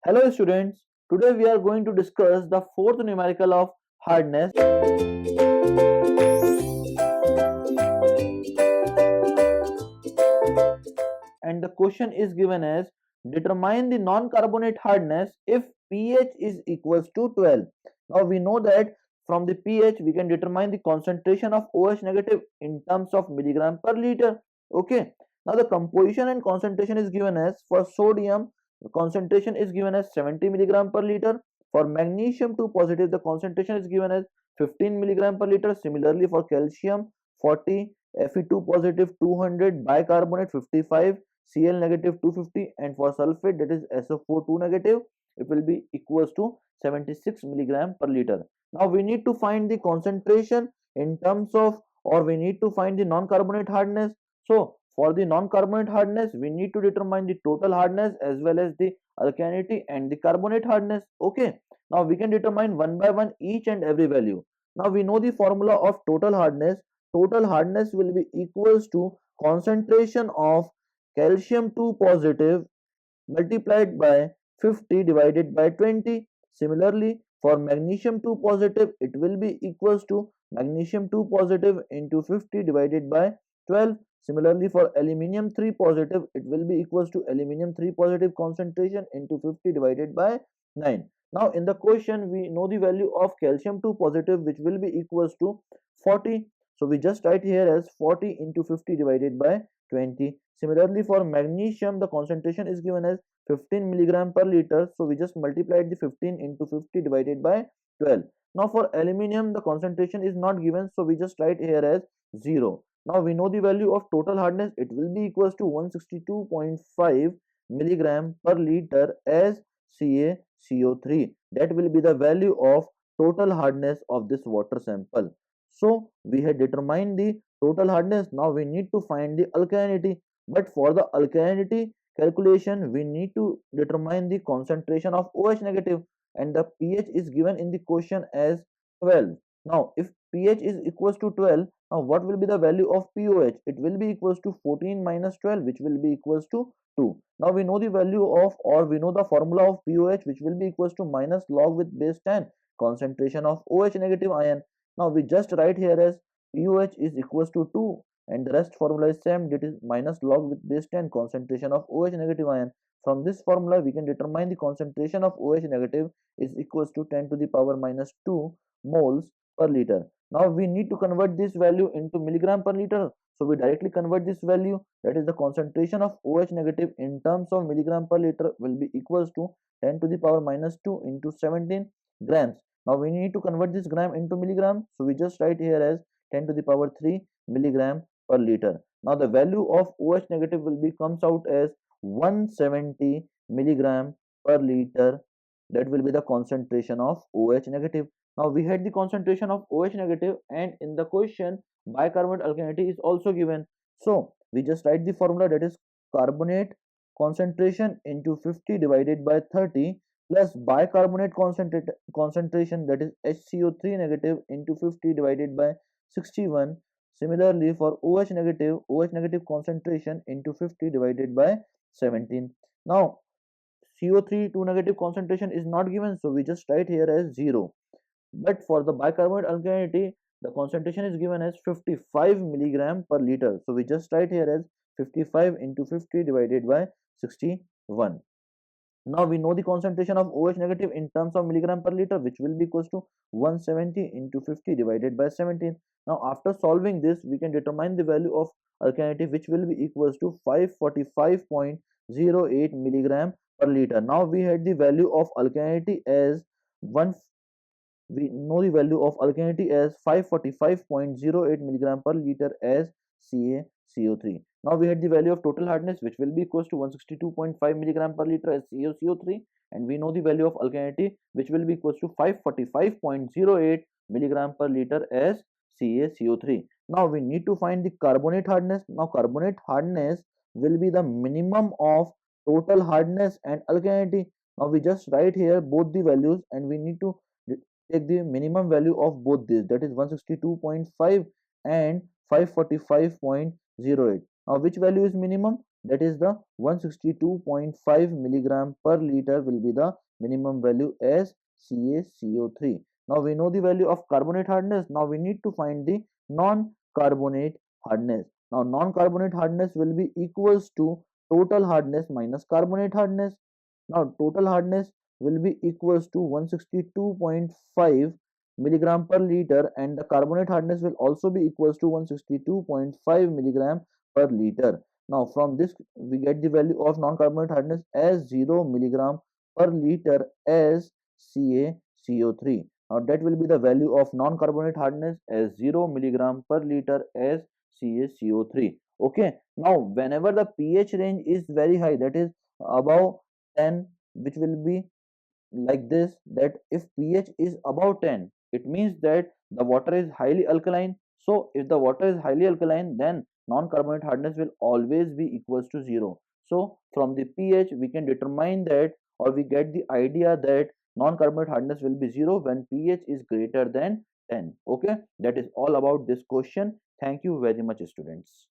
Hello students, today we are going to discuss the fourth numerical of hardness, and the question is given as determine the non-carbonate hardness if pH is equals to 12. Now we know that from the pH we can determine the concentration of OH negative in terms of milligram per liter. Okay. Now the composition and concentration is given as for sodium the concentration is given as 70 milligram per liter. For magnesium 2 positive the concentration is given as 15 milligram per liter. Similarly for calcium 40, Fe2 positive 200, bicarbonate 55, Cl negative 250, and for sulfate that is SO4 2 negative it will be equals to 76 milligram per liter. Now we need to find the concentration in terms of, or we need to find the non-carbonate hardness. So for the non-carbonate hardness we need to determine the total hardness as well as the alkalinity and the carbonate hardness. Okay, now we can determine one by one each and every value. Now we know the formula of total hardness. Total hardness will be equals to concentration of calcium 2 positive multiplied by 50 divided by 20. Similarly, for magnesium 2 positive, it will be equals to magnesium 2 positive into 50 divided by 12. Similarly, for aluminium 3 positive, it will be equals to aluminium 3 positive concentration into 50 divided by 9. Now, in the question, we know the value of calcium 2 positive, which will be equals to 40. So, we just write here as 40 into 50 divided by 20. Similarly, for magnesium, the concentration is given as 15 milligram per liter. So we just multiplied the 15 into 50 divided by 12. Now for aluminium, the concentration is not given. So we just write here as 0. Now we know the value of total hardness. It will be equals to 162.5 milligram per liter as CaCO3. That will be the value of total hardness of this water sample. So we had determined the total hardness. Now we need to find the alkalinity. But for the alkalinity calculation, we need to determine the concentration of OH negative, and the pH is given in the question as 12. Now, if pH is equals to 12, now what will be the value of POH? It will be equals to 14 minus 12, which will be equals to 2. Now we know the value of, or we know the formula of POH, which will be equals to minus log with base 10 concentration of OH negative ion. Now we just write here as POH is equals to 2, and the rest formula is same, that is minus log with base 10 concentration of OH negative ion. From this formula we can determine the concentration of OH negative is equals to 10 to the power minus 2 moles per liter. Now we need to convert this value into milligram per liter, so we directly convert this value, that is the concentration of OH negative in terms of milligram per liter will be equals to 10 to the power minus 2 into 17 grams. Now we need to convert this gram into milligram, so we just write here as 10 to the power 3 milligram per liter. Now the value of OH negative will be comes out as 170 milligram per liter. That will be the concentration of OH negative. Now we had the concentration of OH negative, and in the question bicarbonate alkalinity is also given. So we just write the formula, that is carbonate concentration into 50 divided by 30 plus bicarbonate concentration, that is HCO3 negative into 50 divided by 61. Similarly, for OH negative concentration into 50 divided by 17. Now, CO3 2 negative concentration is not given, so we just write here as 0. But for the bicarbonate alkalinity, the concentration is given as 55 milligram per liter. So we just write here as 55 into 50 divided by 61. Now we know the concentration of OH negative in terms of milligram per liter, which will be equals to 170 into 50 divided by 17. Now after solving this, we can determine the value of alkalinity, which will be equals to 545.08 milligram per liter. Now we had the value of alkalinity as 1, we know the value of alkalinity as 545.08 milligram per liter as CaCO3. Now we had the value of total hardness, which will be equals to 162.5 milligram per liter as CaCO3, and we know the value of alkalinity, which will be equals to 545.08 milligram per liter as CaCO3. Now we need to find the carbonate hardness. Now carbonate hardness will be the minimum of total hardness and alkalinity. Now we just write here both the values, and we need to take the minimum value of both these, that is 162.5 and 545.08. Now which value is minimum? that is the 162.5 milligram per liter will be the minimum value as CaCO3. Now we know the value of carbonate hardness. Now we need to find the non-carbonate hardness. Now non-carbonate hardness will be equals to total hardness minus carbonate hardness. Now total hardness will be equals to 162.5 milligram per liter, and the carbonate hardness will also be equals to 162.5 milligram per liter. Now from this we get the value of non-carbonate hardness as 0 milligram per liter as CaCO3. Now that will be the value of non-carbonate hardness as 0 milligram per liter as CaCO3. Okay. Now whenever the pH range is very high, that is above 10, which will be like this, that if pH is above 10, it means that the water is highly alkaline. So if the water is highly alkaline, then non-carbonate hardness will always be equals to 0. So from the pH we can determine that, or we get the idea that non-carbonate hardness will be 0 when pH is greater than 10. Okay, that is all about this question. Thank you very much, students.